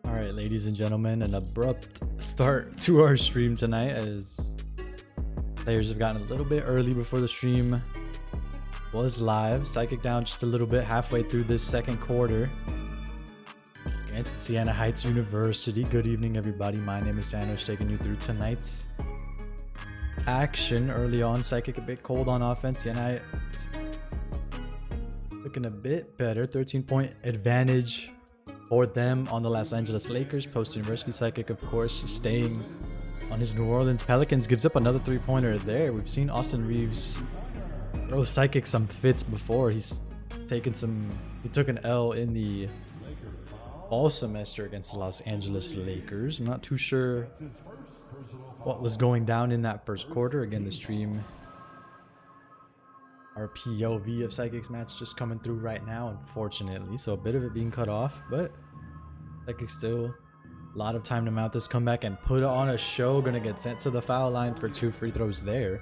Alright, ladies and gentlemen, an abrupt start to our stream tonight as players have gotten a little bit early before the stream was live. Psychic down just a little bit halfway through this second quarter against Siena Heights University. Good evening, everybody. My name is Sanos, taking you through tonight's action. Early on, Psychic a bit cold on offense. Siena Heights looking a bit better. 13-point advantage for them on the Los Angeles Lakers. Post University Psychic, of course, staying on his New Orleans Pelicans. Gives up another three-pointer there. We've seen Austin Reeves throw Psychic some fits before. He took an L in the fall semester against the Los Angeles Lakers. I'm not too sure what was going down in that first quarter. Again, the stream, our POV of Psychic's match just coming through right now, unfortunately. So a bit of it being cut off, but Psychic still a lot of time to mount this comeback and put on a show. Gonna get sent to the foul line for 2 free throws there.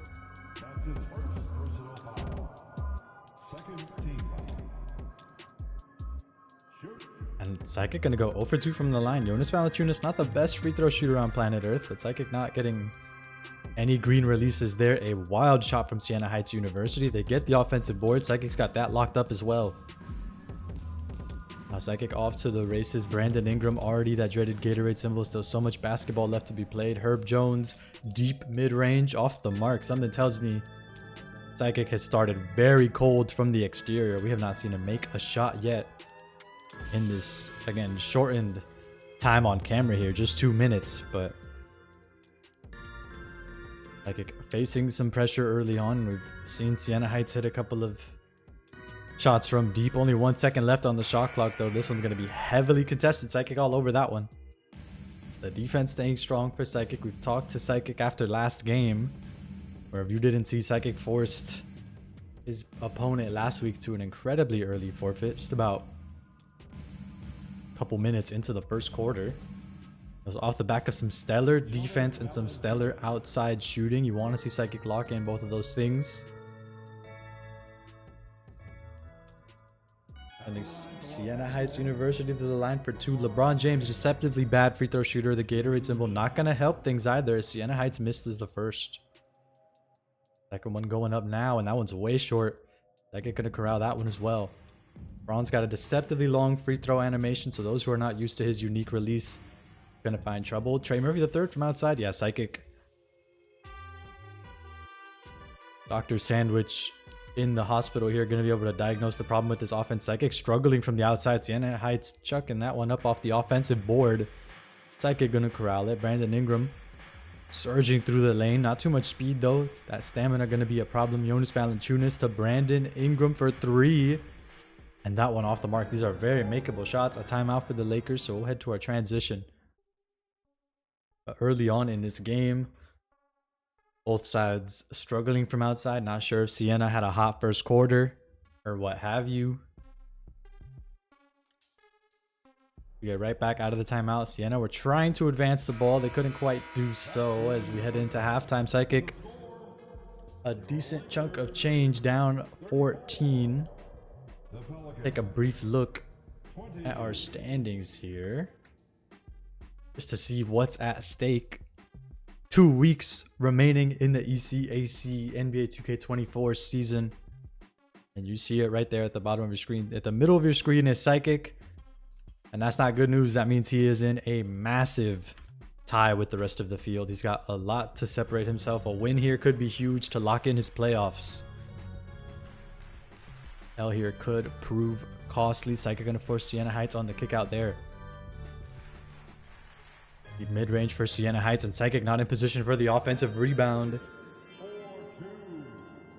And Psychic gonna go 0 for 2 from the line. Jonas Valanciunas, not the best free throw shooter on planet Earth, but Psychic not getting any green releases there. A wild shot from Siena Heights University. They get the offensive board. Psychic's got that locked up as well. Now Psychic off to the races. Brandon Ingram, already that dreaded Gatorade symbol. Still so much basketball left to be played. Herb Jones, deep mid-range, off the mark. Something tells me Psychic has started very cold from the exterior. We have not seen him make a shot yet in this, again, shortened time on camera here. Just 2 minutes, but Psychic facing some pressure early on. We've seen Siena Heights hit a couple of shots from deep. Only 1 second left on the shot clock, though. This one's going to be heavily contested. Psychic all over that one. The defense staying strong for Psychic. We've talked to Psychic after last game, where if you didn't see, Psychic forced his opponent last week to an incredibly early forfeit, just about a couple minutes into the first quarter. It was off the back of some stellar defense and some stellar outside shooting. You want to see Psychic lock in both of those things. And Siena Heights University to the line for 2. LeBron James, deceptively bad free throw shooter. The Gatorade symbol not going to help things either. Siena Heights misses the first. Second one going up now, and that one's way short. Psychic gonna corral that one as well. LeBron's got a deceptively long free throw animation, so those who are not used to his unique release gonna find trouble. Trey Murphy the third from outside. Yeah, Psychic. Dr. Sandwich in the hospital here, gonna be able to diagnose the problem with this offense. Psychic struggling from the outside. Siena Heights chucking that one up off the offensive board. Psychic gonna corral it. Brandon Ingram surging through the lane. Not too much speed though. That stamina gonna be a problem. Jonas Valanciunas to Brandon Ingram for 3. And that one off the mark. These are very makeable shots. A timeout for the Lakers, so we'll head to our transition. Early on in this game, both sides struggling from outside. Not sure if Siena had a hot first quarter or what have you. We get right back out of the timeout. Siena were trying to advance the ball. They couldn't quite do so as we head into halftime. Psychic, a decent chunk of change, down 14. Take a brief look at our standings here, just to see what's at stake. 2 weeks remaining in the ECAC NBA 2K24 season. And you see it right there at the bottom of your screen. At the middle of your screen is Psychic. And that's not good news. That means he is in a massive tie with the rest of the field. He's got a lot to separate himself. A win here could be huge to lock in his playoffs. L here could prove costly. Psychic gonna force Siena Heights on the kick out there. The mid-range for Siena Heights, and Psychic not in position for the offensive rebound.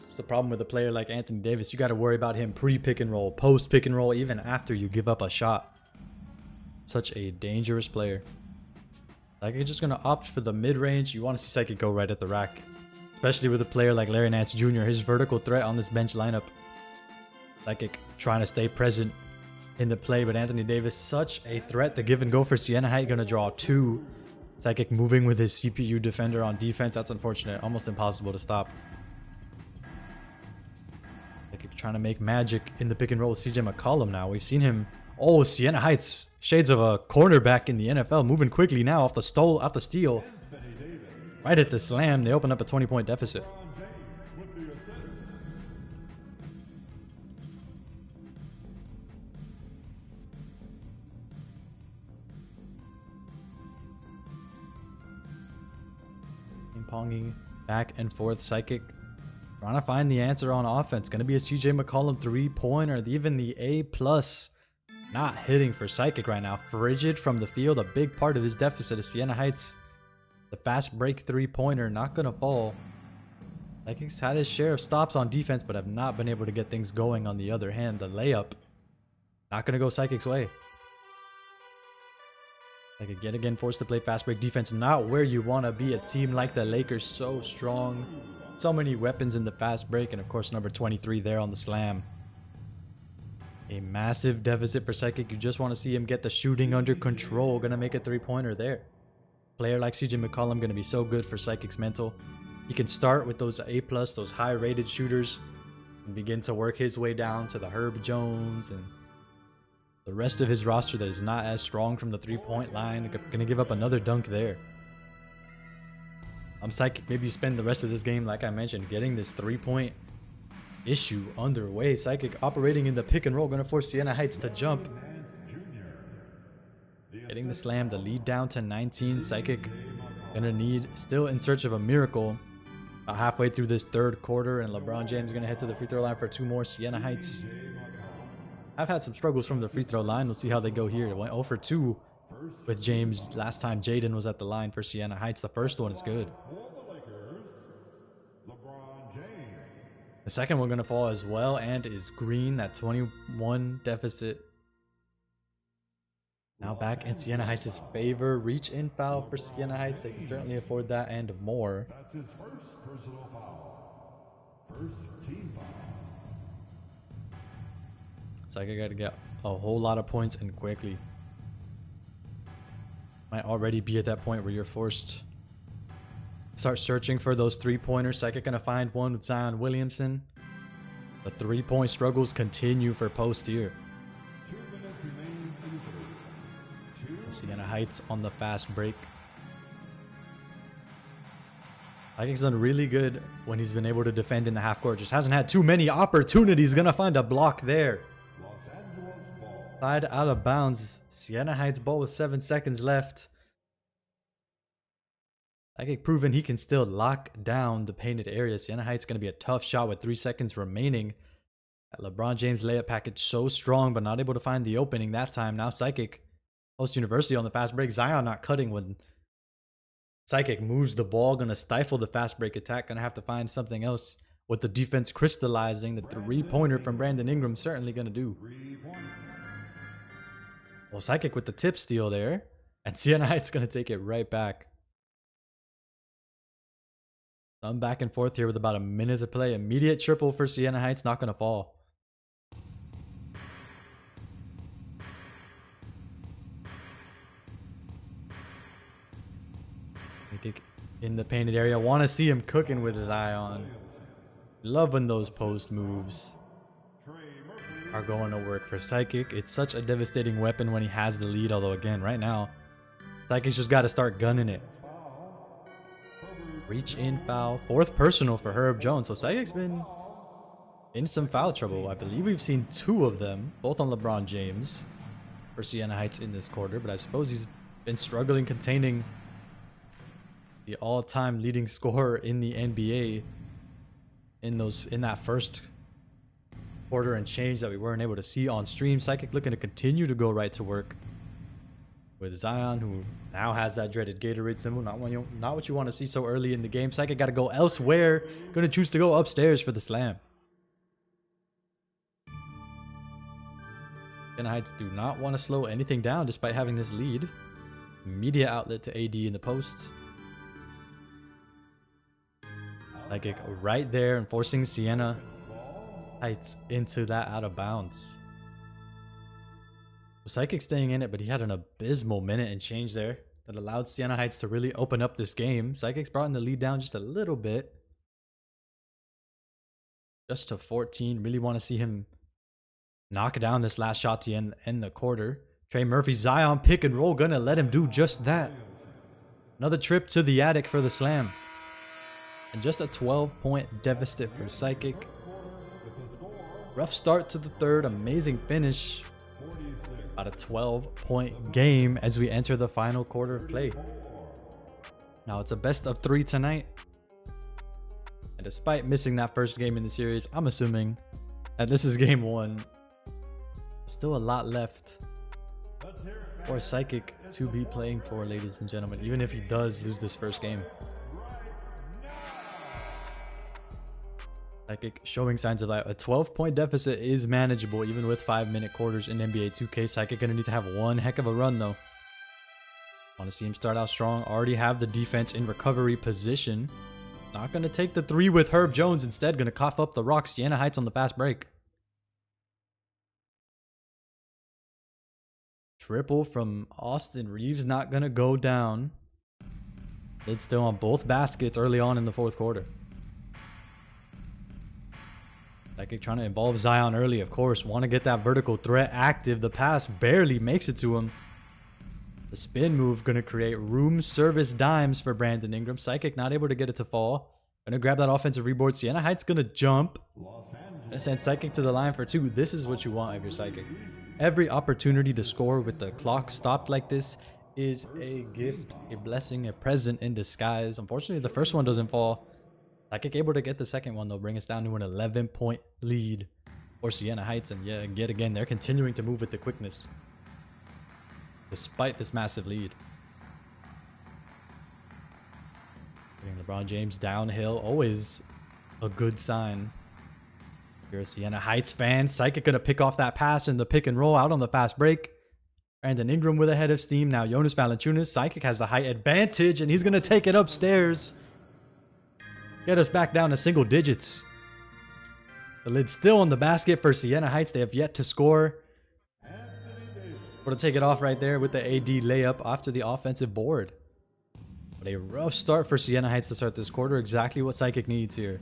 It's the problem with a player like Anthony Davis. You got to worry about him pre-pick and roll, post-pick and roll, even after you give up a shot. Such a dangerous player. Psychic just gonna opt for the mid-range. You want to see Psychic go right at the rack, especially with a player like Larry Nance Jr. His vertical threat on this bench lineup. Psychic trying to stay present in the play, but Anthony Davis, such a threat. The give and go for Siena Heights, gonna draw 2. Psychic moving with his CPU defender on defense. That's unfortunate. Almost impossible to stop. Psychic trying to make magic in the pick and roll with CJ McCollum now. We've seen him. Oh, Siena Heights, shades of a cornerback in the NFL, moving quickly now off the steal. Right at the slam, they open up a 20-point deficit. Ponging back and forth. Psychic trying to find the answer on offense. Gonna be a CJ McCollum 3-pointer. Even the A+ not hitting for Psychic right now. Frigid from the field. A big part of this deficit is Siena Heights. The fast break 3-pointer not gonna fall. Psychic's had his share of stops on defense, but have not been able to get things going. On the other hand, the layup not gonna go Psychic's way. Psychic yet again forced to play fast break defense. Not where you want to be. A team like the Lakers, so strong. So many weapons in the fast break. And of course, number 23 there on the slam. A massive deficit for Psychic. You just want to see him get the shooting under control. Gonna make a 3-pointer there. Player like CJ McCollum gonna be so good for Psychic's mental. He can start with those A+, those high-rated shooters, and begin to work his way down to the Herb Jones and the rest of his roster that is not as strong from the 3-point line. Gonna give up another dunk there. I'm Psychic. Maybe you spend the rest of this game, like I mentioned, getting this 3-point issue underway. Psychic operating in the pick and roll, gonna force Siena Heights to jump. Getting the slam, the lead down to 19. Psychic gonna need, still in search of a miracle. About halfway through this third quarter, and LeBron James gonna head to the free throw line for 2 more. Siena Heights, I've had some struggles from the free throw line. We'll see how they go here. It went 0 for 2 with James. Last time Jaden was at the line for Siena Heights. The first one is good. The second one gonna fall as well and is green. That 21 deficit now back in Siena Heights' favor. Reach in foul for Siena Heights. They can certainly afford that and more. That's his first personal foul. First team foul. Psychic got to get a whole lot of points and quickly. Might already be at that point where you're forced to start searching for those 3-pointers. Psychic gonna find one with Zion Williamson. The 3-point struggles continue for Post here. 2 minutes remaining in the third. Siena Heights on the fast break. Psychic's done really good when he's been able to defend in the half court. Just hasn't had too many opportunities. Gonna find a block there. Side out of bounds. Siena Heights ball with 7 seconds left. Psychic proven he can still lock down the painted area. Siena Heights going to be a tough shot with 3 seconds remaining. That LeBron James layup package so strong, but not able to find the opening that time. Now Psychic, Post University on the fast break. Zion not cutting when Psychic moves the ball. Going to stifle the fast break attack. Going to have to find something else with the defense crystallizing. The 3-pointer from Brandon Ingram certainly going to do. Well, Psychic with the tip steal there. And Siena Heights going to take it right back. Some back and forth here with about a minute to play. Immediate triple for Siena Heights. Not going to fall. Psychic in the painted area. Want to see him cooking with his eye on. Loving those post moves are going to work for Psychic. It's such a devastating weapon when he has the lead. Although again, right now, Psychic's just got to start gunning it. Reach in foul. 4th personal for Herb Jones. So Psychic's been in some foul trouble. I believe we've seen 2 of them, both on LeBron James for Siena Heights in this quarter. But I suppose he's been struggling containing the all-time leading scorer in the NBA in that first quarter and change that we weren't able to see on stream. Psychic looking to continue to go right to work with Zion, who now has that dreaded Gatorade symbol. Not what you want to see so early in the game. Psychic got to go elsewhere. Going to choose to go upstairs for the slam. Siena Heights do not want to slow anything down despite having this lead. Media outlet to AD in the post. Psychic right there and forcing Siena Heights into that out of bounds. Psychic staying in it, but he had an abysmal minute and change there that allowed Siena Heights to really open up this game. Psychic's brought in the lead down just a little bit. Just to 14. Really want to see him knock down this last shot to end the quarter. Trey Murphy, Zion pick and roll. Gonna let him do just that. Another trip to the attic for the slam. And just a 12-point deficit for Psychic. Rough start to the third. Amazing finish. About a 12-point game as we enter the final quarter of play. Now it's a best of 3 tonight. And despite missing that first game in the series, I'm assuming that this is game 1. Still a lot left for Psychic to be playing for, ladies and gentlemen, even if he does lose this first game. Psychic showing signs of life. A 12-point deficit is manageable even with 5-minute quarters in NBA2k. Psychic gonna need to have one heck of a run though. Want to see him start out strong. Already have the defense in recovery position. Not gonna take the 3 with Herb Jones. Instead gonna cough up the rock. Siena Heights on the fast break. Triple from Austin Reeves. Not gonna go down. It's still on both baskets early on in the 4th quarter. Psychic trying to involve Zion early, of course. Want to get that vertical threat active. The pass barely makes it to him. The spin move going to create room service dimes for Brandon Ingram. Psychic not able to get it to fall. Going to grab that offensive rebound. Siena Heights going to jump. Going to send Psychic to the line for 2. This is what you want if you're Psychic. Every opportunity to score with the clock stopped like this is a gift, a blessing, a present in disguise. Unfortunately, the first one doesn't fall. Psychic able to get the second one, though, bring us down to an 11-point lead for Siena Heights. And yeah, yet again, they're continuing to move with the quickness despite this massive lead. Getting LeBron James downhill, always a good sign. If you're a Siena Heights fan, Psychic gonna pick off that pass in the pick and roll out on the fast break. Brandon Ingram with a head of steam. Now Jonas Valanciunas. Psychic has the height advantage, and he's gonna take it upstairs. Get us back down to single digits. The lid's still on the basket for Siena Heights. They have yet to score. We're going to take it off right there with the AD layup after the offensive board. But a rough start for Siena Heights to start this quarter. Exactly what Psychic needs here.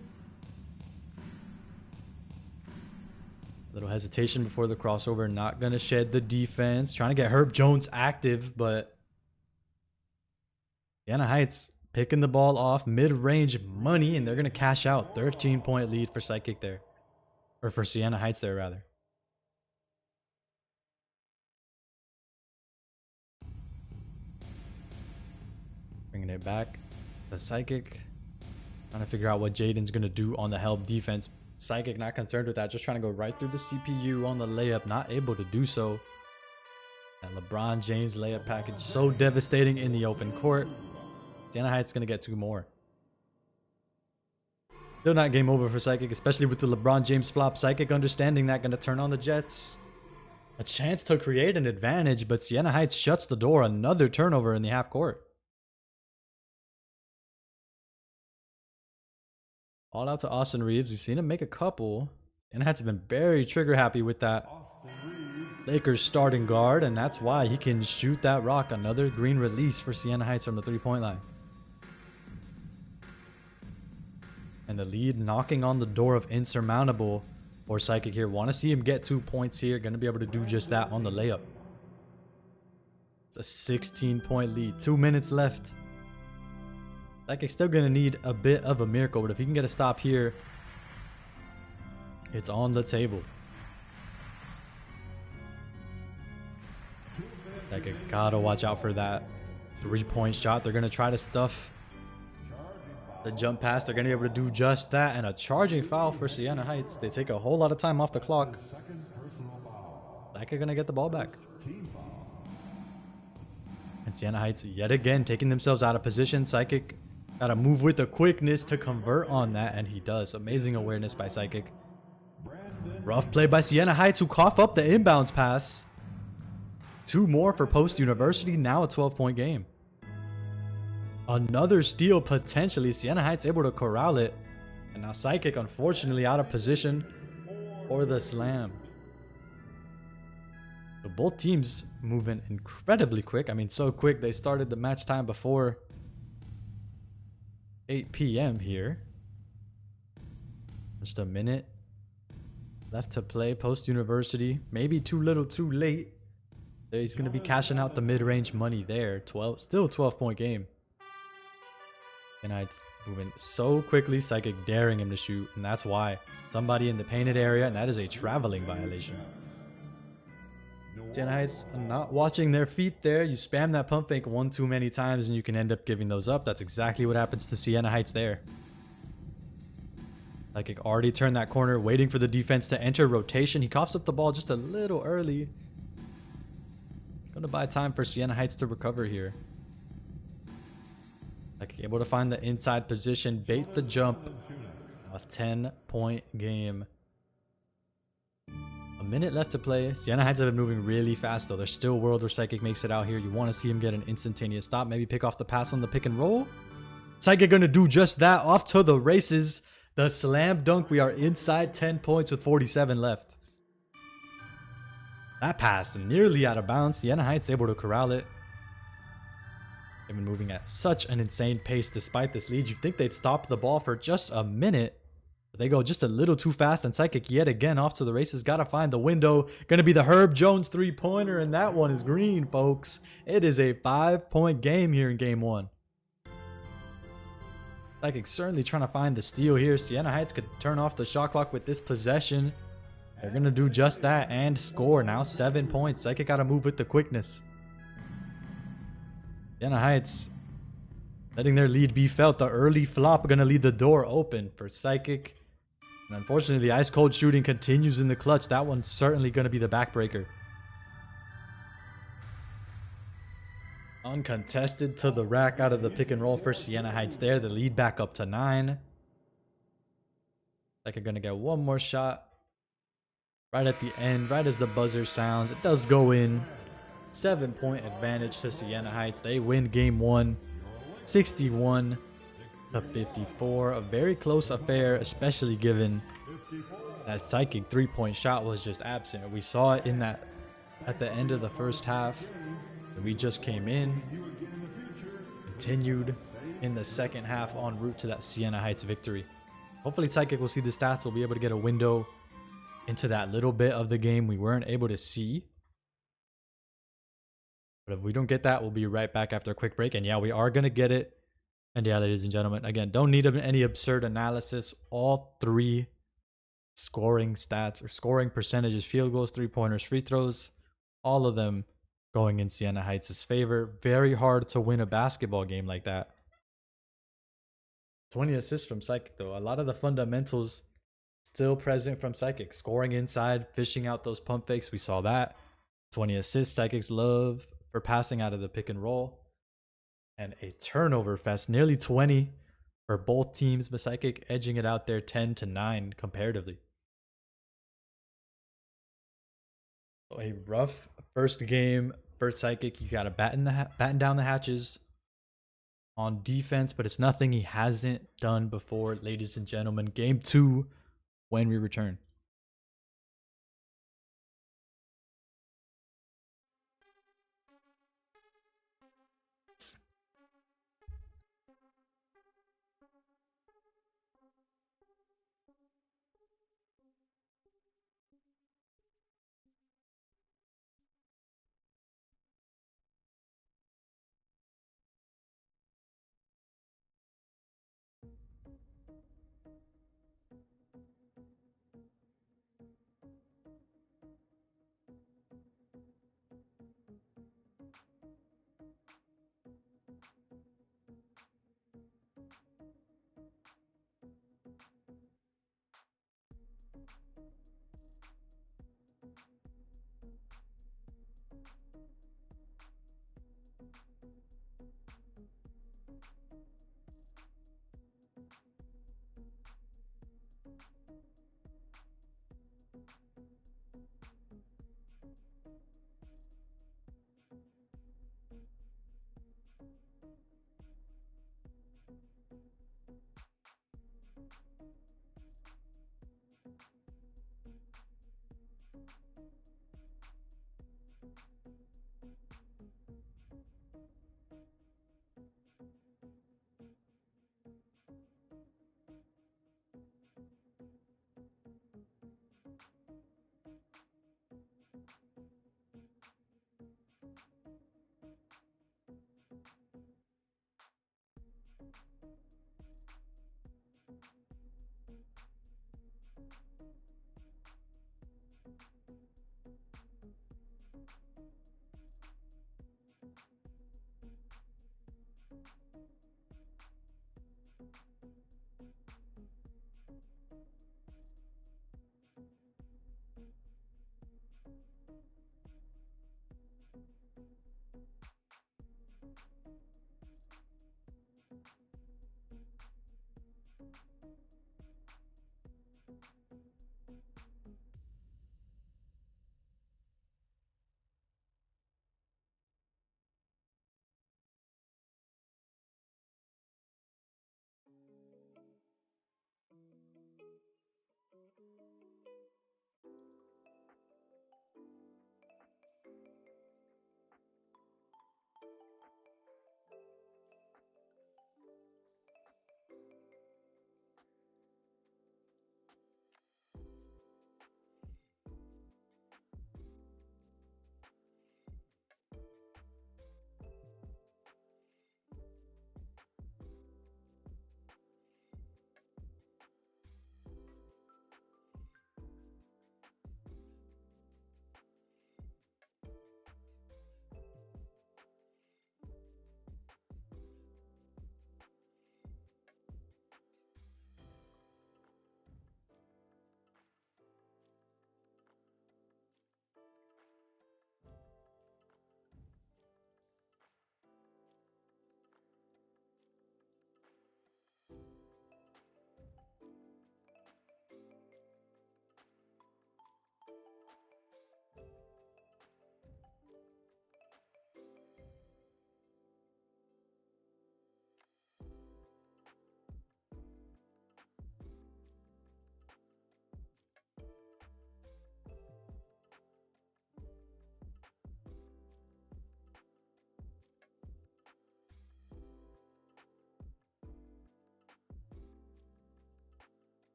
Little hesitation before the crossover. Not going to shed the defense. Trying to get Herb Jones active, but Siena Heights picking the ball off, mid-range money, and they're going to cash out. 13-point lead for Psychic there. Or for Siena Heights there, rather. Bringing it back to Psychic. Trying to figure out what Jaden's going to do on the help defense. Psychic not concerned with that. Just trying to go right through the CPU on the layup. Not able to do so. That LeBron James layup package so devastating in the open court. Siena Heights going to get 2 more. Still not game over for Psychic, especially with the LeBron James flop. Psychic understanding that, going to turn on the Jets. A chance to create an advantage, but Siena Heights shuts the door. Another turnover in the half court. All out to Austin Reeves. You've seen him make a couple. Siena Heights have been very trigger happy with that Lakers starting guard, and that's why he can shoot that rock. Another green release for Siena Heights from the 3-point line. And the lead knocking on the door of insurmountable for Psychic here. Want to see him get 2 points here. Going to be able to do just that on the layup. It's a 16-point lead. 2 minutes left. Psychic's still going to need a bit of a miracle, but if he can get a stop here, it's on the table. Psychic gotta watch out for that 3-point shot. They're going to try to stuff the jump pass. They're going to be able to do just that. And a charging foul for Siena Heights. They take a whole lot of time off the clock. Psychic going to get the ball back. And Siena Heights yet again taking themselves out of position. Psychic got to move with the quickness to convert on that. And he does. Amazing awareness by Psychic. Rough play by Siena Heights, who cough up the inbounds pass. 2 more for Post University. Now a 12-point game. Another steal potentially. Siena Heights able to corral it. And now Psychic unfortunately out of position for the slam. So both teams moving incredibly quick. I mean, so quick they started the match time before 8 p.m. here. Just a minute left to play. Post University. Maybe too little too late. He's going to be cashing out the mid-range money there. Still a 12-point game. And it's moving so quickly. Psychic daring him to shoot. And that's why. Somebody in the painted area. And that is a traveling violation. Siena Heights not watching their feet there. You spam that pump fake one too many times and you can end up giving those up. That's exactly what happens to Siena Heights there. Psychic already turned that corner. Waiting for the defense to enter rotation. He coughs up the ball just a little early. Gonna buy time for Siena Heights to recover here. Like able to find the inside position, bait the jump. A 10-point game. A minute left to play. Siena Heights have been moving really fast though. There's still a world where Psychic makes it out here. You want to see him get an instantaneous stop. Maybe pick off the pass on the pick and roll. Psychic gonna do just that. Off to the races. The slam dunk. We are inside 10 points with 47 left. That pass nearly out of bounds. Siena Heights able to corral it. They've been moving at such an insane pace despite this lead. You'd think they'd stop the ball for just a minute. They go just a little too fast, and Psychic yet again off to the races. Gotta find the window. Gonna be the Herb Jones 3-pointer, and that one is green, folks. It is a 5-point game here in game 1. Psychic certainly trying to find the steal here. Siena Heights could turn off the shot clock with this possession. They're gonna do just that and score. Now 7 points. Psychic gotta move with the quickness. Siena Heights letting their lead be felt. The early flop gonna leave the door open for Psychic. And unfortunately, the ice cold shooting continues in the clutch. That one's certainly gonna be the backbreaker. Uncontested to the rack out of the pick and roll for Siena Heights there. The lead back up to 9. Psychic gonna get one more shot. Right at the end, right as the buzzer sounds. It does go in. 7-point advantage to Siena Heights. They win game 1. 61 to 54. A very close affair, especially given that Psychic 3-point shot was just absent. We saw it in that at the end of the first half. We just came in, continued in the second half en route to that Siena Heights victory. Hopefully Psychic will see the stats. We'll be able to get a window into that little bit of the game we weren't able to see. But if we don't get that, we'll be right back after a quick break. And yeah, we are going to get it. And yeah, ladies and gentlemen, again, don't need any absurd analysis. All 3 scoring stats or scoring percentages, field goals, 3-pointers, free throws, all of them going in Siena Heights' favor. Very hard to win a basketball game like that. 20 assists from Psychic, though. A lot of the fundamentals still present from Psychic. Scoring inside, fishing out those pump fakes. We saw that. 20 assists. Psychic's love for passing out of the pick and roll. And a turnover fest. Nearly 20 for both teams, but Psychic edging it out there 10-9 comparatively. So a rough first game for Psychic. He's got to batten down the hatches on defense, but it's nothing he hasn't done before, ladies and gentlemen. Game 2 when we return.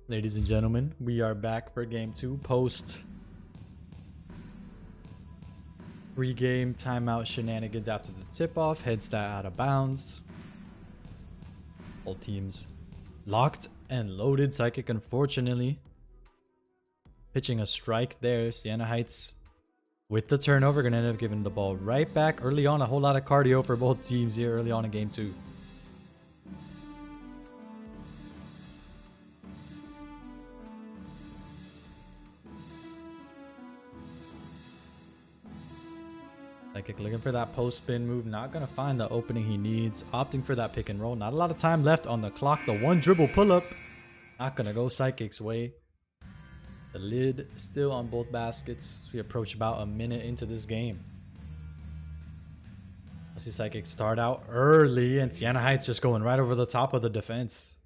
Ladies and gentlemen, we are back for game 2 post pre-game timeout shenanigans after the tip-off. Heads that out of bounds. Both teams locked and loaded. Psychic, unfortunately, pitching a strike there. Siena Heights with the turnover, gonna end up giving the ball right back early on. A whole lot of cardio for both teams here early on in game 2. Psychic looking for that post spin move, not gonna find the opening he needs, opting for that pick and roll. Not a lot of time left on the clock. The one dribble pull up, not gonna go Psychic's way. The lid still on both baskets. We approach about a minute into this game. I see Psychic start out early, and Siena Heights just going right over the top of the defense.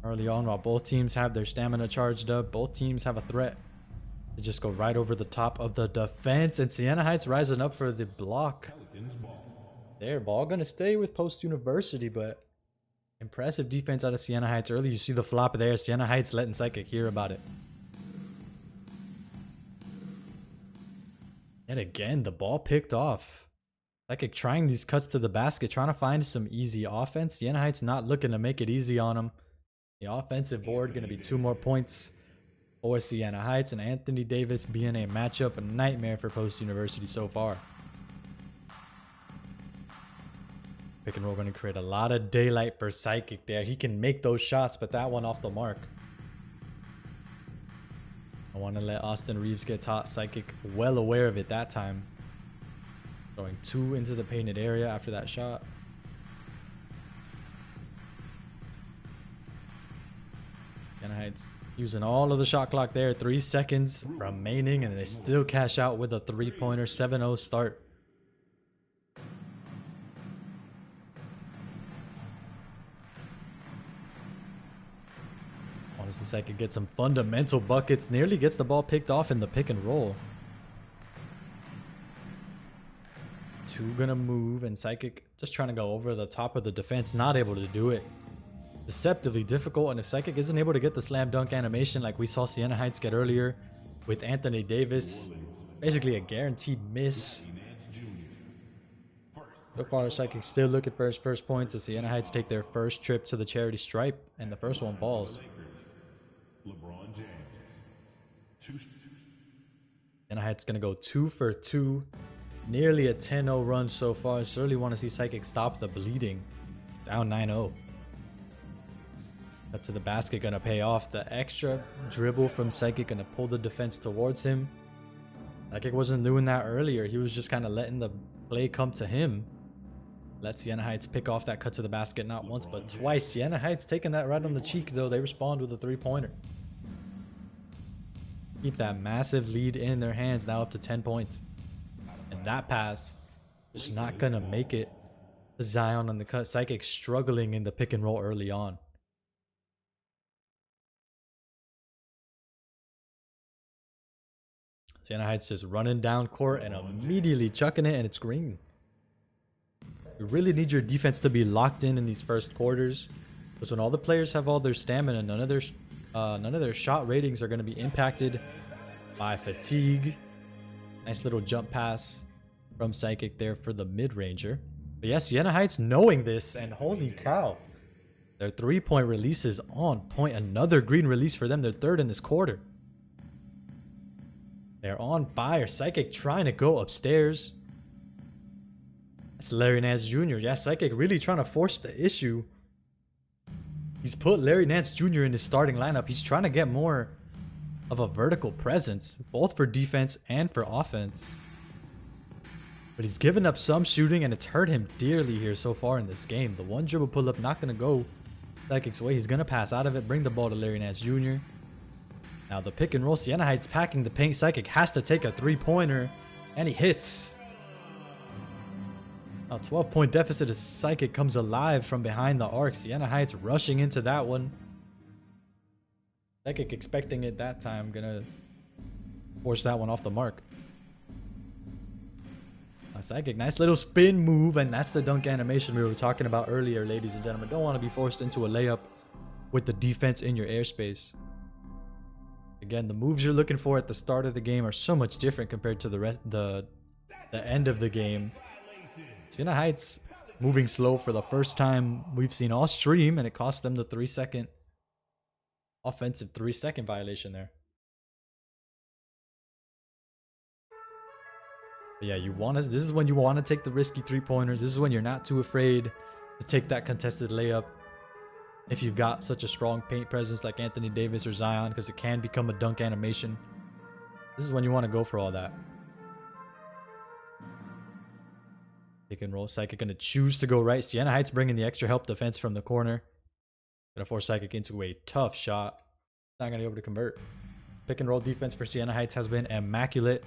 Early on, while both teams have their stamina charged up, both teams have a threat. They just go right over the top of the defense, and Siena Heights rising up for the block. Their ball gonna stay with Post University, but impressive defense out of Siena Heights early. You see the flop there. Siena Heights letting Psychic hear about it. And again, the ball picked off. Psychic trying these cuts to the basket, trying to find some easy offense. Siena Heights not looking to make it easy on them. The offensive board gonna be 2 more points for Siena Heights, and Anthony Davis being a matchup nightmare for Post University so far. Pick and roll going to create a lot of daylight for Psychic there. He can make those shots, but that one off the mark. I want to let Austin Reeves get hot. Psychic well aware of it that time. Throwing 2 into the painted area after that shot. Siena Heights using all of the shot clock there. 3 seconds remaining, and they still cash out with a 3-pointer. 7-0 start. Honestly, Psychic get some fundamental buckets. Nearly gets the ball picked off in the pick and roll. 2 gonna move, and Psychic just trying to go over the top of the defense. Not able to do it. Deceptively difficult, and if Psychic isn't able to get the slam dunk animation like we saw Siena Heights get earlier with Anthony Davis, basically a guaranteed miss. So far, Psychic still looking for his first points as Siena Heights take their first trip to the charity stripe, and the first one falls. Siena Heights gonna go 2 for 2, nearly a 10-0 run so far. Certainly want to see Psychic stop the bleeding. Down 9-0. Cut to the basket, gonna pay off. The extra dribble from Psychic gonna pull the defense towards him. Psychic wasn't doing that earlier. He was just kind of letting the play come to him. Let Siena Heights pick off that cut to the basket not once but twice. Siena Heights taking that right on the cheek though. They respond with a 3-pointer. Keep that massive lead in their hands, now up to 10 points. And that pass just not gonna make it. Zion on the cut. Psychic struggling in the pick and roll early on. Siena Heights just running down court and immediately chucking it, and it's green. You really need your defense to be locked in these first quarters, because when all the players have all their stamina, none of their shot ratings are going to be impacted by fatigue. Nice little jump pass from Psychic there for the mid-ranger. But yes, Siena Heights knowing this, and holy cow, their 3-point release is on point. Another green release for them, their 3rd in this quarter. They're on fire. Psychic trying to go upstairs. That's Larry Nance Jr. Yeah, Psychic really trying to force the issue. He's put Larry Nance Jr. in his starting lineup. He's trying to get more of a vertical presence, both for defense and for offense. But he's given up some shooting, and it's hurt him dearly here so far in this game. The one dribble pull-up not going to go Psychic's way. He's going to pass out of it, bring the ball to Larry Nance Jr. Now the pick and roll, Siena Heights packing the paint. Psychic has to take a 3-pointer, and he hits. A 12-point deficit as Psychic comes alive from behind the arc. Siena Heights rushing into that one. Psychic expecting it that time. Gonna force that one off the mark. Psychic, nice little spin move, and that's the dunk animation we were talking about earlier, ladies and gentlemen. Don't want to be forced into a layup with the defense in your airspace. Again, the moves you're looking for at the start of the game are so much different compared to the end of the game. Siena Heights moving slow for the first time we've seen all stream, and it cost them the 3-second offensive 3-second violation there. But yeah, this is when you want to take the risky 3-pointers. This is when you're not too afraid to take that contested layup if you've got such a strong paint presence like Anthony Davis or Zion, because it can become a dunk animation. This is when you want to go for all that. Pick and roll. Psychic going to choose to go right. Siena Heights bringing the extra help defense from the corner. Going to force Psychic into a tough shot. Not going to be able to convert. Pick and roll defense for Siena Heights has been immaculate.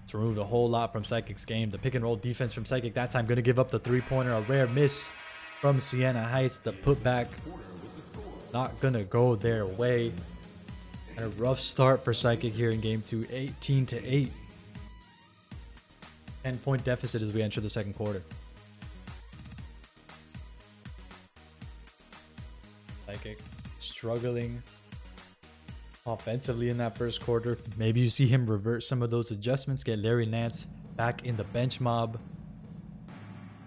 It's removed a whole lot from Psychic's game. The pick and roll defense from Psychic that time going to give up the 3-pointer. A rare miss from Siena Heights. The putback not going to go their way. And a rough start for Psychic here in game 2. 18-8. 10-point deficit as we enter the second quarter. Psychic struggling offensively in that first quarter. Maybe you see him revert some of those adjustments, get Larry Nance back in the bench mob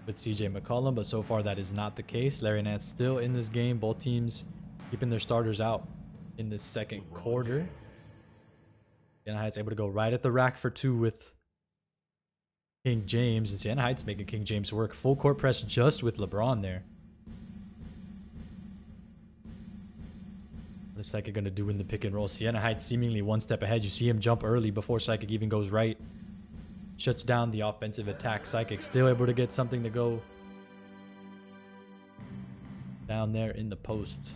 with CJ McCollum, but so far that is not the case. Larry Nance still in this game. Both teams keeping their starters out in this second quarter. Siena Heights able to go right at the rack for 2 with King James, and Siena Heights making King James work. Full court press just with LeBron there. What is Psychic going to do in the pick and roll? Siena Heights seemingly one step ahead. You see him jump early before Psychic even goes right. Shuts down the offensive attack. Psychic still able to get something to go down there in the post.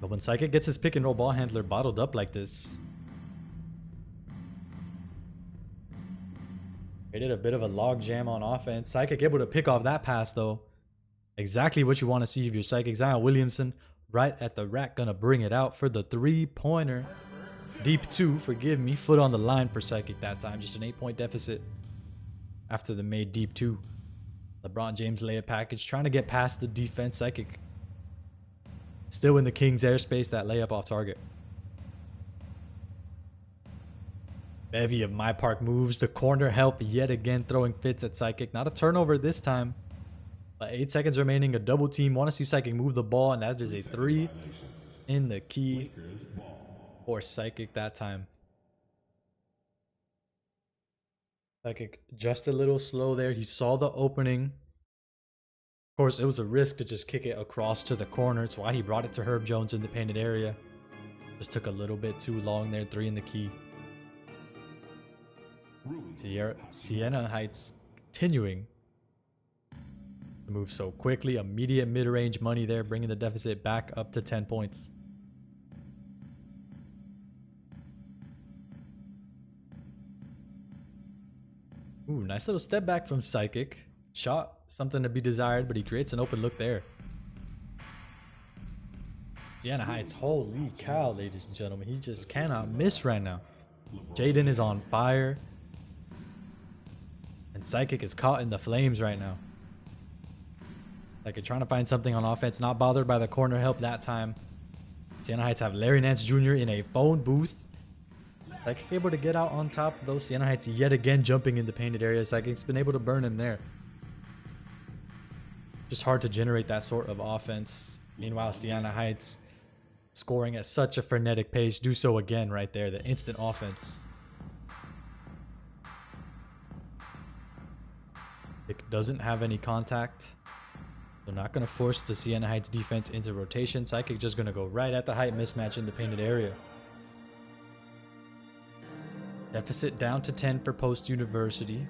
But when Psychic gets his pick and roll ball handler bottled up like this, created a bit of a log jam on offense. Psychic able to pick off that pass though. Exactly what you want to see of your Psychic. Zion Williamson right at the rack, gonna bring it out for the 3-pointer. Deep 2, forgive me. Foot on the line for Psychic that time. Just an 8-point deficit after the made deep 2. LeBron James layup package, trying to get past the defense. Psychic still in the Kings airspace. That layup off target. Bevy of My Park moves. The corner help yet again, throwing fits at Psychic. Not a turnover this time. But 8 seconds remaining, a double team. Want to see Psychic move the ball, and that is a 3 in the key for Psychic that time. Psychic just a little slow there. He saw the opening. Of course, it was a risk to just kick it across to the corner. That's why he brought it to Herb Jones in the painted area. Just took a little bit too long there. 3 in the key. Siena Heights continuing to move so quickly. Immediate mid-range money there, bringing the deficit back up to 10 points. Ooh, nice little step back from Psychic. Shot, something to be desired, but he creates an open look there. Siena Heights, holy cow, ladies and gentlemen. He just cannot miss right now. Jaden is on fire. And Psychic is caught in the flames right now. Psychic trying to find something on offense. Not bothered by the corner help that time. Siena Heights have Larry Nance Jr. in a phone booth. Psychic able to get out on top of those. Siena Heights yet again jumping in the painted area. Psychic's been able to burn him there. Just hard to generate that sort of offense. Meanwhile, Siena Heights scoring at such a frenetic pace. Do so again right there. The instant offense. It doesn't have any contact. They're not going to force the Siena Heights defense into rotation. Psychic just going to go right at the height mismatch in the painted area. Deficit down to 10 for Post University.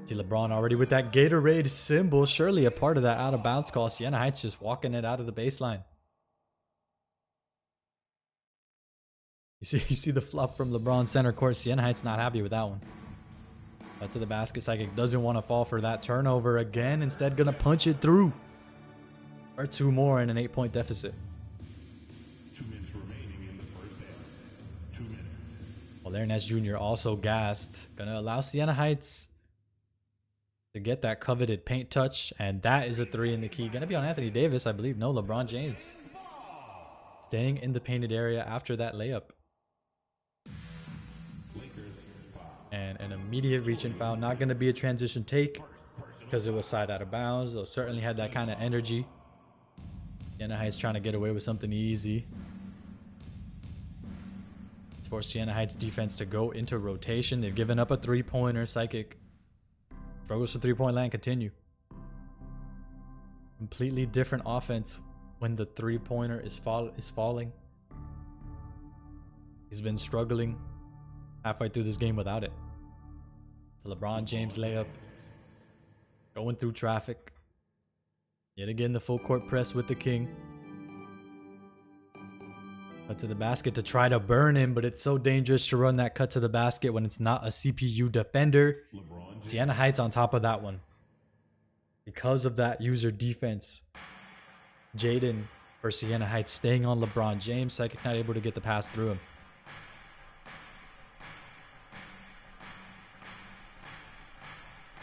See LeBron already with that Gatorade symbol. Surely a part of that out of bounds call. Siena Heights just walking it out of the baseline. You see the flop from LeBron center court. Siena Heights not happy with that one. But to the basket. Psychic doesn't want to fall for that turnover again. Instead gonna punch it through. Or 2 more in an 8-point deficit. 2 minutes remaining in the first half. 2 minutes. Larry Nance Jr. also gassed. Gonna allow Siena Heights to get that coveted paint touch. And that is a 3 in the key. Gonna be on Anthony Davis, I believe. No, LeBron James. Staying in the painted area after that layup. And an immediate reach and foul. Not gonna be a transition take because it was side out of bounds. They'll certainly had that kind of energy. Siena Heights trying to get away with something easy. For Siena Heights defense to go into rotation. They've given up a 3-pointer. Psychic struggles for 3-point line. Continue. Completely different offense when the 3-pointer is falling. He's been struggling halfway through this game without it. The LeBron James layup. Going through traffic. Yet again, the full court press with the King. Cut to the basket to try to burn him, but it's so dangerous to run that cut to the basket when it's not a CPU defender. Siena Heights on top of that one. Because of that user defense. Jaden for Siena Heights staying on LeBron James. Psychic not able to get the pass through him.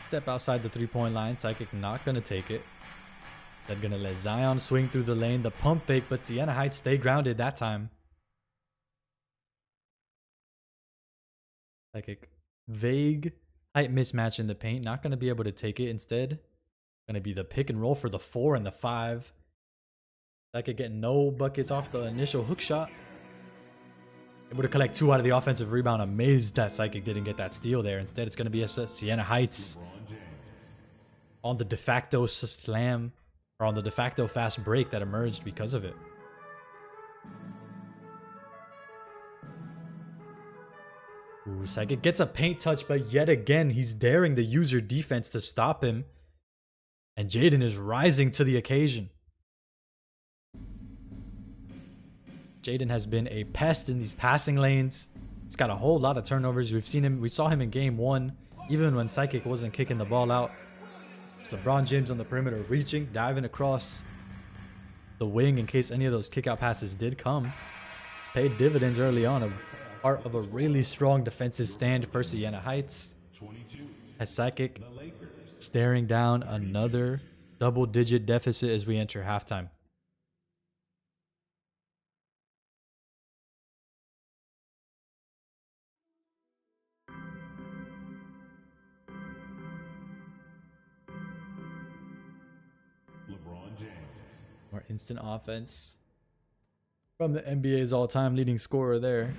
Step outside the 3-point line. Psychic not going to take it. They're going to let Zion swing through the lane. The pump fake, but Siena Heights stay grounded that time. Psychic. Vague height mismatch in the paint. Not going to be able to take it. Instead, going to be the pick and roll for the 4 and the 5. Psychic getting no buckets off the initial hook shot. Able to collect 2 out of the offensive rebound. Amazed that Psychic didn't get that steal there. Instead, it's going to be a Siena Heights on the de facto slam. Or on the de facto fast break that emerged because of it. Ooh, Psychic gets a paint touch, but yet again, he's daring the user defense to stop him. And Jaden is rising to the occasion. Jaden has been a pest in these passing lanes. He's got a whole lot of turnovers. We saw him in game 1, even when Psychic wasn't kicking the ball out. It's LeBron James on the perimeter, reaching, diving across the wing in case any of those kick-out passes did come. It's paid dividends early on, a part of a really strong defensive stand for Siena Heights. As Psychic staring down another double-digit deficit as we enter halftime. More instant offense from the NBA's all-time leading scorer there.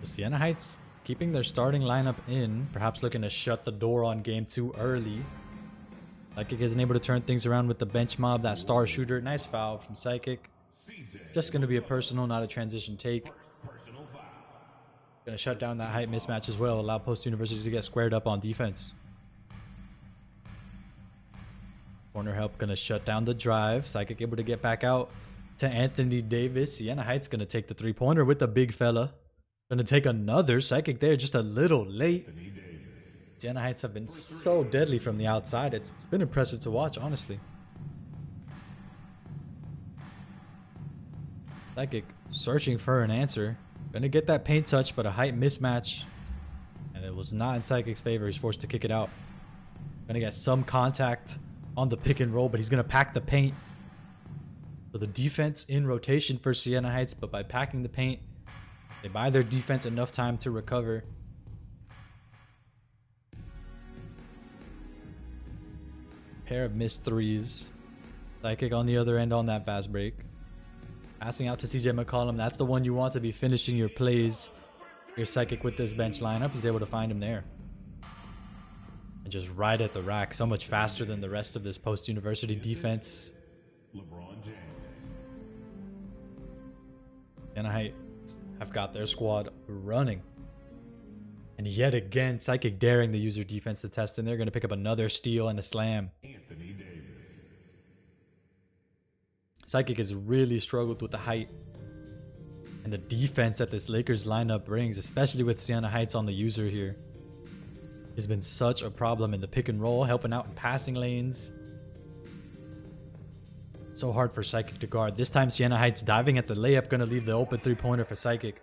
The Siena Heights keeping their starting lineup in, perhaps looking to shut the door on game 2 early. Psychic isn't able to turn things around with the bench mob, that star shooter. Nice foul from Psychic. Just going to be a personal, not a transition take. Going to shut down that height mismatch as well. Allow Post University to get squared up on defense. Corner help going to shut down the drive. Psychic able to get back out to Anthony Davis. Siena Heights going to take the 3-pointer with the big fella. Going to take another. Psychic there just a little late. Siena Heights have been so deadly from the outside. It's been impressive to watch, honestly. Psychic searching for an answer. Gonna get that paint touch, but a height mismatch. And it was not in Psychic's favor. He's forced to kick it out. Gonna get some contact on the pick and roll, but he's gonna pack the paint. So the defense in rotation for Siena Heights, but by packing the paint, they buy their defense enough time to recover. Pair of missed threes. Psychic on the other end on that fast break. Passing out to CJ McCollum. That's the one you want to be finishing your plays. Your Psychic with this bench lineup. He's able to find him there. And just right at the rack. So much faster than the rest of this post-university defense. Siena Heights have got their squad running. And yet again, Psychic daring the user defense to test. And they're going to pick up another steal and a slam. Psychic has really struggled with the height and the defense that this Lakers lineup brings, especially with Siena Heights on the user here. Has been such a problem in the pick and roll, helping out in passing lanes. So hard for Psychic to guard. This time Siena Heights diving at the layup, gonna leave the open three-pointer for Psychic.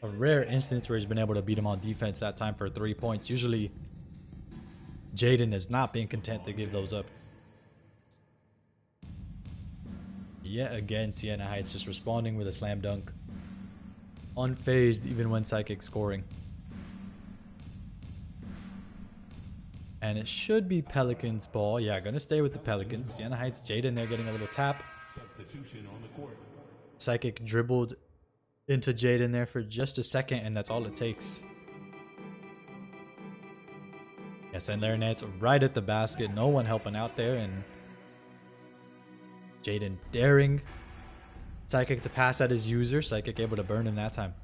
A rare instance where he's been able to beat him on defense that time for 3 points. Usually Jaden is not being content to give those up. Yet again, Siena Heights just responding with a slam dunk. Unfazed even when Psychic scoring. And it should be Pelicans ball. Yeah, gonna stay with the Pelicans. Siena Heights, Jaden there getting a little tap. Substitution on the court. Psychic dribbled into Jaden there for just a second, and that's all it takes. Yes, and Larnet's right at the basket. No one helping out there, and Jaden daring Psychic to pass at his user. Psychic able to burn him that time.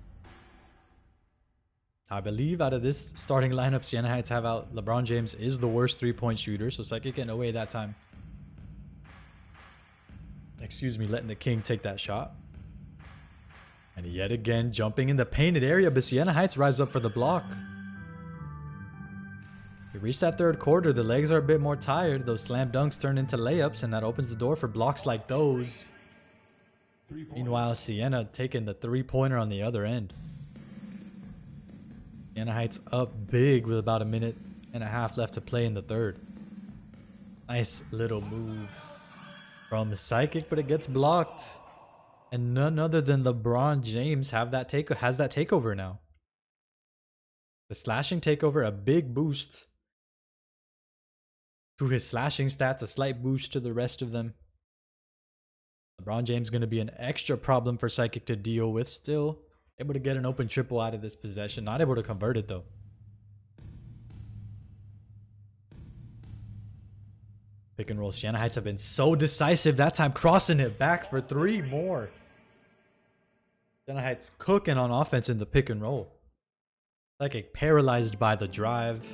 I believe out of this starting lineup, Siena Heights have out LeBron James is the worst three-point shooter, so Psychic getting away that time. Excuse me, letting the King take that shot. And yet again, jumping in the painted area, but Siena Heights rise up for the block. We reached that third quarter, the legs are a bit more tired. Those slam dunks turn into layups, and that opens the door for blocks like those. Meanwhile, Siena taking the three-pointer on the other end. Siena Heights up big with about a minute and a half left to play in the third. Nice little move from Psychic, but it gets blocked. And none other than LeBron James has that takeover now. The slashing takeover, a big boost to his slashing stats, a slight boost to the rest of them. LeBron James going to be an extra problem for Psychic to deal with still. Able to get an open triple out of this possession. Not able to convert it though. Pick and roll. Siena Heights have been so decisive that time, crossing it back for 3 more. Siena Heights cooking on offense in the pick and roll. Psychic paralyzed by the drive.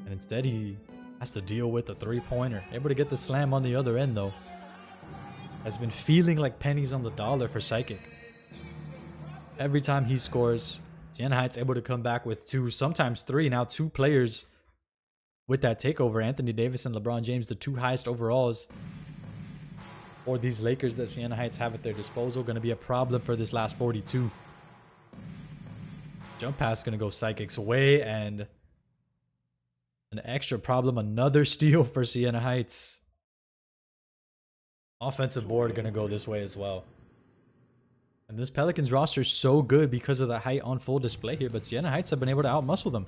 And instead he has to deal with the three-pointer. Able to get the slam on the other end though. Has been feeling like pennies on the dollar for Psychic. Every time he scores, Siena Heights able to come back with 2, sometimes 3. Now 2 players with that takeover. Anthony Davis and LeBron James, the 2 highest overalls for these Lakers that Siena Heights have at their disposal. Going to be a problem for this last 42. Jump pass going to go Psychic's way, and an extra problem. Another steal for Siena Heights. Offensive board going to go this way as well. And this Pelicans roster is so good because of the height on full display here, but Siena Heights have been able to outmuscle them.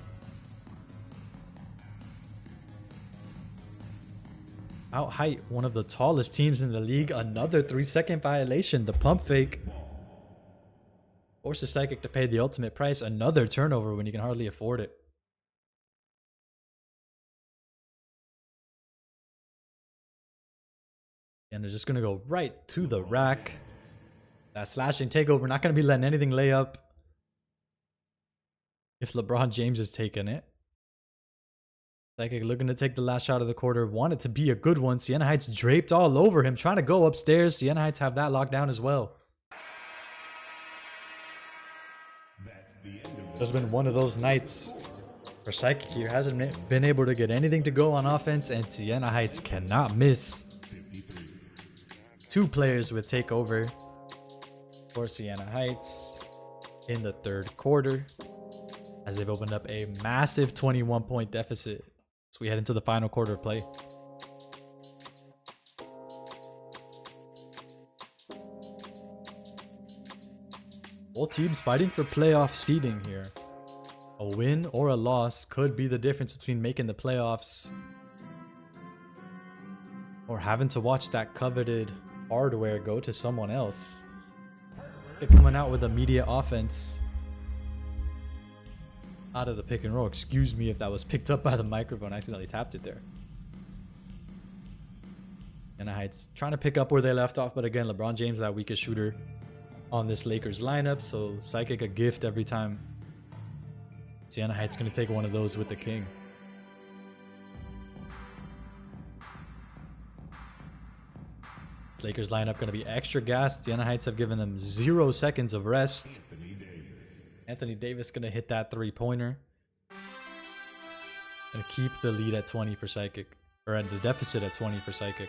Out-height one of the tallest teams in the league. Another 3-second violation. The pump fake forces Psychic to pay the ultimate price. Another turnover when you can hardly afford it. And they're just going to go right to the rack. That slashing takeover, not going to be letting anything lay up if LeBron James is taking it. Psychic looking to take the last shot of the quarter. Want it to be a good one. Siena Heights draped all over him, trying to go upstairs. Siena Heights have that locked down as well. There's been one of those nights where Psychic here hasn't been able to get anything to go on offense, and Siena Heights cannot miss. 2 players with takeover for Siena Heights in the third quarter, as they've opened up a massive 21-point deficit as we head into the final quarter of play. Both teams fighting for playoff seeding here. A win or a loss could be the difference between making the playoffs or having to watch that coveted hardware go to someone else. They're coming out with immediate offense out of the pick and roll. Excuse me if that was picked up by the microphone. I accidentally tapped it there. Siena Heights trying to pick up where they left off, but again, LeBron James, that weakest shooter on this Lakers lineup, so Psychic a gift every time. Siena Heights going to take one of those with the King. Lakers lineup going to be extra gassed. Siena Heights have given them 0 seconds of rest. Anthony Davis going to hit that three-pointer. Going to keep the lead at 20 for Psychic. Or at the deficit at 20 for Psychic.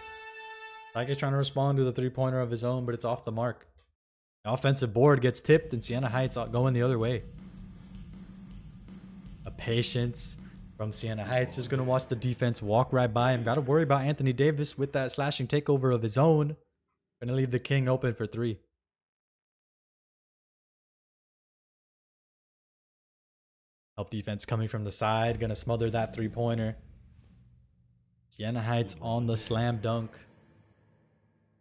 Psychic trying to respond to the three-pointer of his own, but it's off the mark. The offensive board gets tipped, and Siena Heights going the other way. A patience from Siena Heights. Just going to watch the defense walk right by him. Got to worry about Anthony Davis with that slashing takeover of his own. Going to leave the king open for three. Help defense coming from the side. Going to smother that three-pointer. Siena Heights on the slam dunk.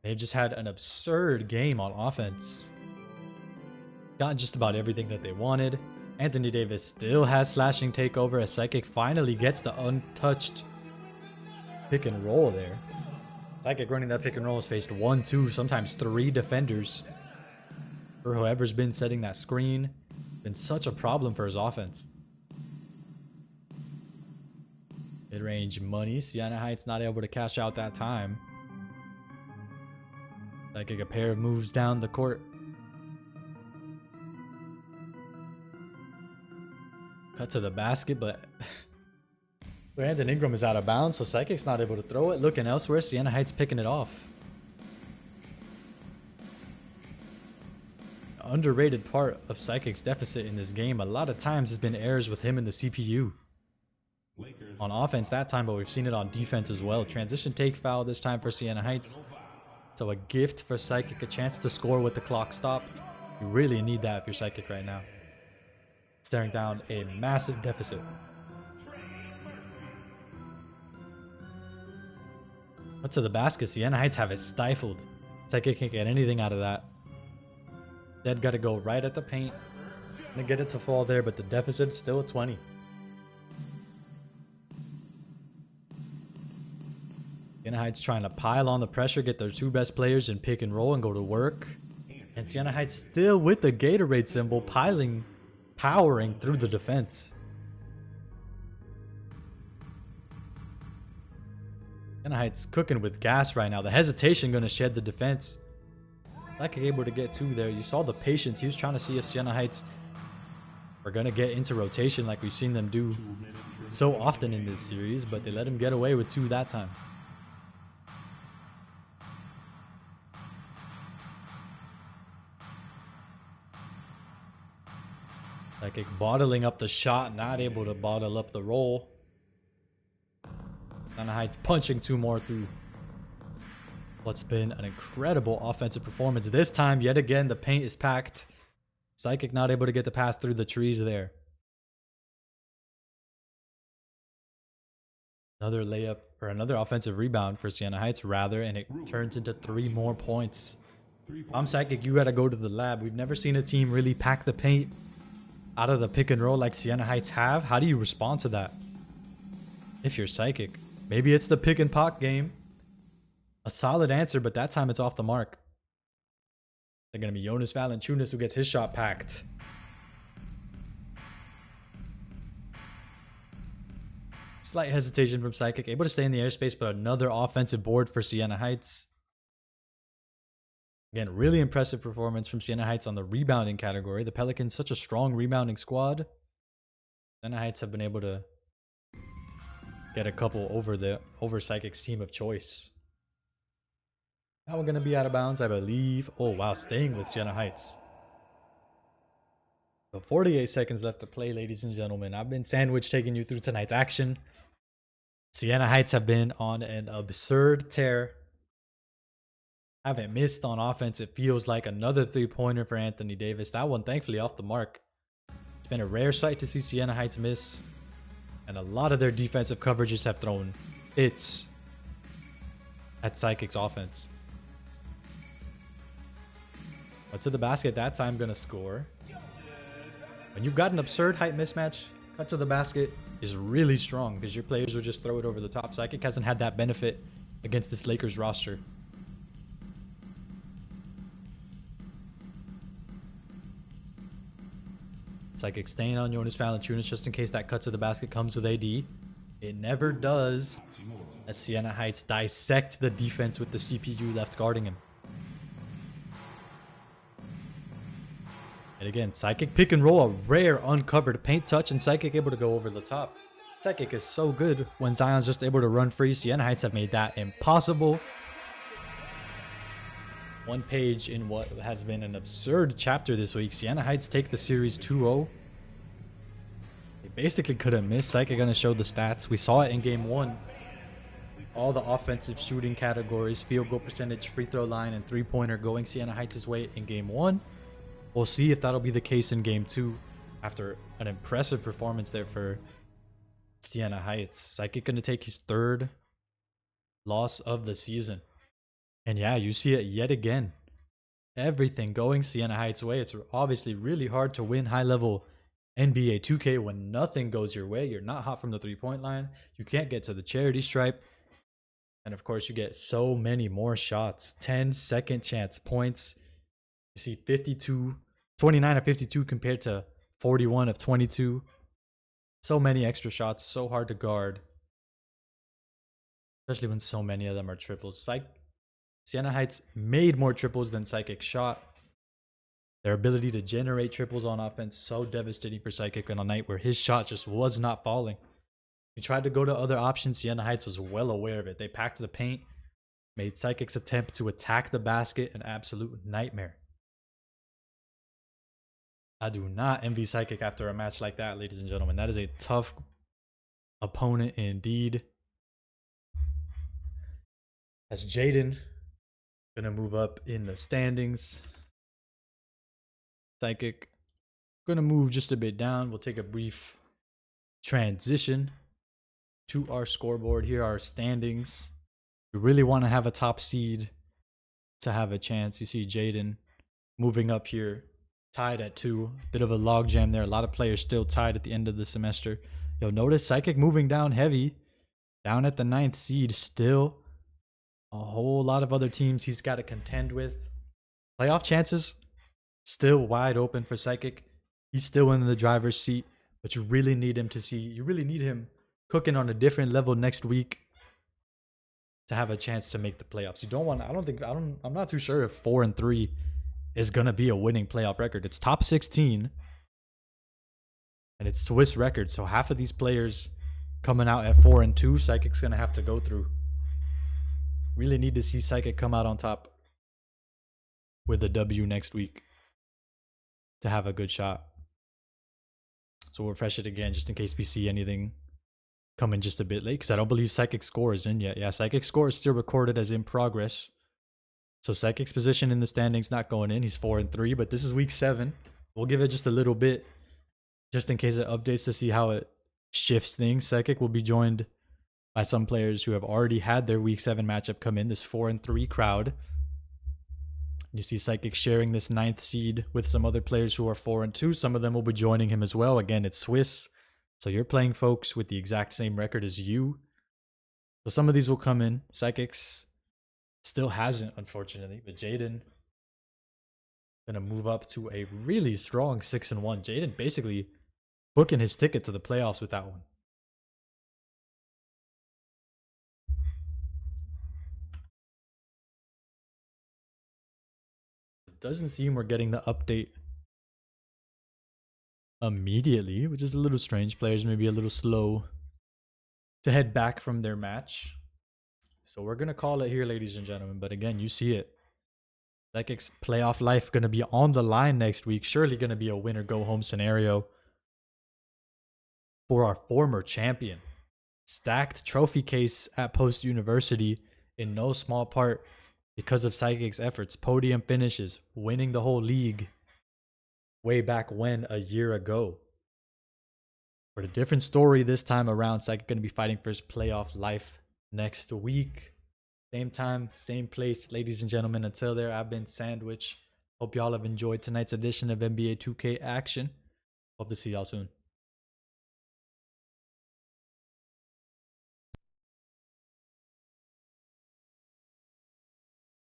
They just had an absurd game on offense. Got just about everything that they wanted. Anthony Davis still has slashing takeover as Psychic finally gets the untouched pick and roll there. Psychic running that pick and roll has faced 1, 2, sometimes 3 defenders for whoever's been setting that screen. Been such a problem for his offense. Mid-range money. Siena Heights not able to cash out that time. Psychic a pair of moves down the court. Cut to the basket, but Brandon Ingram is out of bounds, so Psychic's not able to throw it. Looking elsewhere, Siena Heights picking it off. The underrated part of Psychic's deficit in this game a lot of times has been errors with him in the CPU. On offense that time, but we've seen it on defense as well. Transition take foul this time for Siena Heights. So a gift for Psychic, a chance to score with the clock stopped. You really need that if you're Psychic right now. Staring down a massive deficit. But to the basket, Siena Heights have it stifled. Psychic can't get anything out of that. Dead got to go right at the paint. Gonna get it to fall there, but the deficit's still at 20. Siena Heights trying to pile on the pressure, get their 2 best players in pick and roll and go to work. And Siena Heights still with the Gatorade symbol, powering through the defense. Siena Heights cooking with gas right now. The hesitation going to shed the defense. Like able to get 2 there. You saw the patience. He was trying to see if Siena Heights are going to get into rotation like we've seen them do so often in this series, but they let him get away with 2 that time. Psychic bottling up the shot, not able to bottle up the roll. Siena Heights punching 2 more through what's been an incredible offensive performance. This time, yet again, the paint is packed. Psychic not able to get the pass through the trees there. Another layup, or another offensive rebound for Siena Heights, rather, and it turns into 3 more points. I'm Psychic, you gotta go to the lab. We've never seen a team really pack the paint out of the pick and roll like Siena Heights have. How do you respond to that? If you're Psychic, maybe it's the pick and pop game. A solid answer, but that time it's off the mark. They're gonna be Jonas Valanciunas who gets his shot packed. Slight hesitation from Psychic, able to stay in the airspace, but another offensive board for Siena Heights. Again, really impressive performance from Siena Heights on the rebounding category. The Pelicans, such a strong rebounding squad. Siena Heights have been able to get a couple over Psychic's team of choice. Now we're going to be out of bounds, I believe. Oh, wow, staying with Siena Heights. So 48 seconds left to play, ladies and gentlemen. I've been Sandwich taking you through tonight's action. Siena Heights have been on an absurd tear. Haven't missed on offense. It feels like another 3-pointer for Anthony Davis. That one thankfully off the mark. It's been a rare sight to see Siena Heights miss. And a lot of their defensive coverages have thrown fits at Psychic's offense. But to the basket that time, gonna score. When you've got an absurd height mismatch, cut to the basket is really strong because your players will just throw it over the top. Psychic hasn't had that benefit against this Lakers roster. Psychic staying on Jonas Valanciunas just in case that cut to the basket comes with AD. It never does. As Siena Heights dissect the defense with the CPU left guarding him. And again, Psychic pick and roll, a rare uncovered paint touch, and Psychic able to go over the top. Psychic is so good when Zion's just able to run free. Siena Heights have made that impossible. One page in what has been an absurd chapter this week. Siena Heights take the series 2-0. They basically couldn't miss. Psychic gonna show the stats. We saw it in game 1. All the offensive shooting categories, field goal percentage, free throw line, and three-pointer going Siena Heights' way in game 1. We'll see if that'll be the case in game 2 after an impressive performance there for Siena Heights. Psychic gonna take his 3rd loss of the season. And yeah, you see it yet again. Everything going Siena Heights' way. It's obviously really hard to win high-level NBA 2K when nothing goes your way. You're not hot from the three-point line. You can't get to the charity stripe. And of course, you get so many more shots. 10 second chance points. You see 29 of 52 compared to 41 of 22. So many extra shots. So hard to guard. Especially when so many of them are triples. Siena Heights made more triples than Psychic shot. Their ability to generate triples on offense, so devastating for Psychic on a night where his shot just was not falling. He tried to go to other options. Siena Heights was well aware of it. They packed the paint, made Psychic's attempt to attack the basket an absolute nightmare. I do not envy Psychic after a match like that, ladies and gentlemen. That is a tough opponent indeed. As Jaden gonna move up in the standings. Psychic gonna move just a bit down. We'll take a brief transition to our scoreboard. Here are our standings. We really want to have a top seed to have a chance. You see Jaden moving up here, tied at 2. Bit of a logjam there. A lot of players still tied at the end of the semester. You'll notice Psychic moving down heavy, down at the 9th seed. Still a whole lot of other teams he's got to contend with. Playoff chances still wide open for Psychic. He's still in the driver's seat, but you really need him cooking on a different level next week to have a chance to make the playoffs. You don't want, I'm not too sure if 4-3 is going to be a winning playoff record. It's top 16 and it's Swiss record. So half of these players coming out at 4-2, Psychic's going to have to go through. Really need to see Psychic come out on top with a W next week to have a good shot. So we'll refresh it again just in case we see anything coming just a bit late, because I don't believe Psychic's score is in yet. Yeah, Psychic's score is still recorded as in progress. So Psychic's position in the standings not going in. He's 4-3, but this is week 7. We'll give it just a little bit just in case it updates to see how it shifts things. Psychic will be joined by some players who have already had their week 7 matchup come in, this 4-3 crowd. You see Psychic sharing this 9th seed with some other players who are 4-2. Some of them will be joining him as well. Again, it's Swiss. So you're playing folks with the exact same record as you. So some of these will come in. Psychics still hasn't, unfortunately. But Jaden gonna move up to a really strong 6-1. Jaden basically booking his ticket to the playoffs with that one. It doesn't seem we're getting the update immediately, which is a little strange. Players may be a little slow to head back from their match. So we're going to call it here, ladies and gentlemen. But again, you see it. Psychic's playoff life going to be on the line next week. Surely going to be a win or go home scenario for our former champion. Stacked trophy case at Post University in no small part because of Psychic's efforts. Podium finishes, winning the whole league way back when, a year ago. But a different story this time around. Psychic going to be fighting for his playoff life next week. Same time, same place, ladies and gentlemen. Until there, I've been Sandwich. Hope y'all have enjoyed tonight's edition of NBA 2K Action. Hope to see y'all soon.